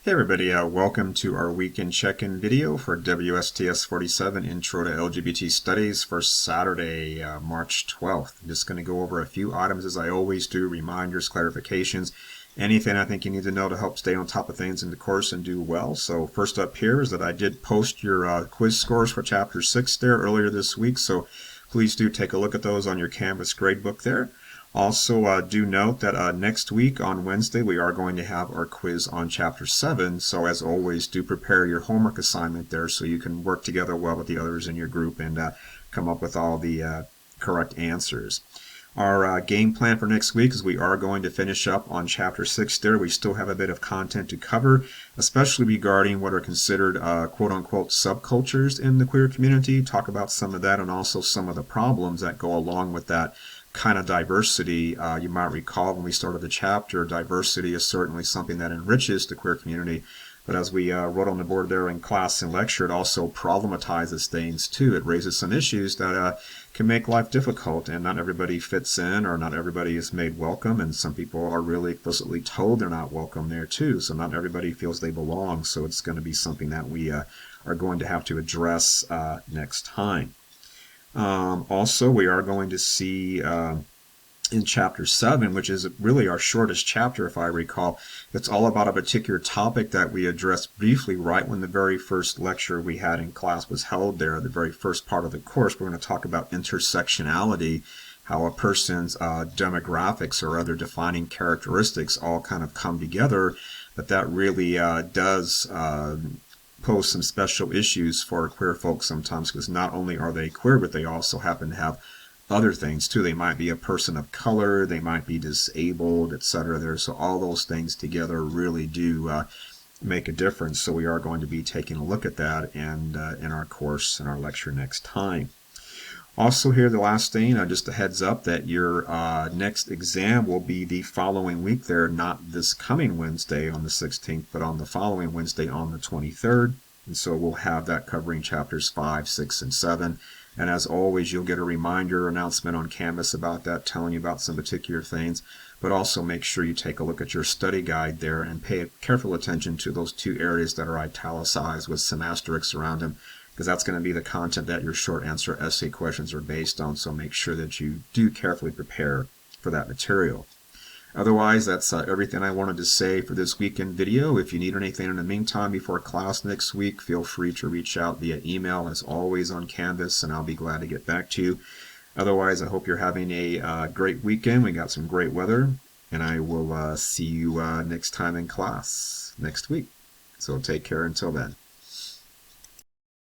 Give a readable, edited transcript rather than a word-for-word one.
Hey everybody, welcome to our weekend check-in video for WSTS-47 Intro to LGBT Studies for Saturday, March 12th. I'm just going to go over a few items as I always do, reminders, clarifications, anything I think you need to know to help stay on top of things in the course and do well. So first up here is that I did post your quiz scores for Chapter 6 there earlier this week, so please do take a look at those on your Canvas gradebook there. Also, do note that next week on Wednesday we are going to have our quiz on Chapter 7, so as always do prepare your homework assignment there so you can work together well with the others in your group and come up with all the correct answers. Our game plan for next week is we are going to finish up on Chapter 6 there. We still have a bit of content to cover, especially regarding what are considered quote-unquote subcultures in the queer community. Talk about some of that and also some of the problems that go along with that kind of diversity. You might recall when we started the chapter, diversity is certainly something that enriches the queer community. But as we wrote on the board there in class and lecture, it also problematizes things too. It raises some issues that can make life difficult, and not everybody fits in, or not everybody is made welcome, and some people are really explicitly told they're not welcome there too. So not everybody feels they belong. So it's going to be something that we are going to have to address next time. Also, we are going to see in Chapter 7, which is really our shortest chapter, if I recall, it's all about a particular topic that we addressed briefly right when the very first lecture we had in class was held there, the very first part of the course. We're going to talk about intersectionality, how a person's demographics or other defining characteristics all kind of come together, that really does pose some special issues for queer folks sometimes, because not only are they queer, but they also happen to have other things too. They might be a person of color, they might be disabled, etc. there. So all those things together really do make a difference. So we are going to be taking a look at that and in our course, in our lecture next time. Also here, the last thing, just a heads up that your next exam will be the following week there, not this coming Wednesday on the 16th, but on the following Wednesday on the 23rd. And so we'll have that covering chapters 5, 6, and 7. And as always, you'll get a reminder announcement on Canvas about that, telling you about some particular things. But also make sure you take a look at your study guide there and pay careful attention to those two areas that are italicized with some asterisks around them, because that's going to be the content that your short answer essay questions are based on. So make sure that you do carefully prepare for that material. Otherwise, that's everything I wanted to say for this weekend video. If you need anything in the meantime before class next week, feel free to reach out via email, as always, on Canvas, and I'll be glad to get back to you. Otherwise, I hope you're having a great weekend. We got some great weather, and I will see you next time in class next week. So take care until then.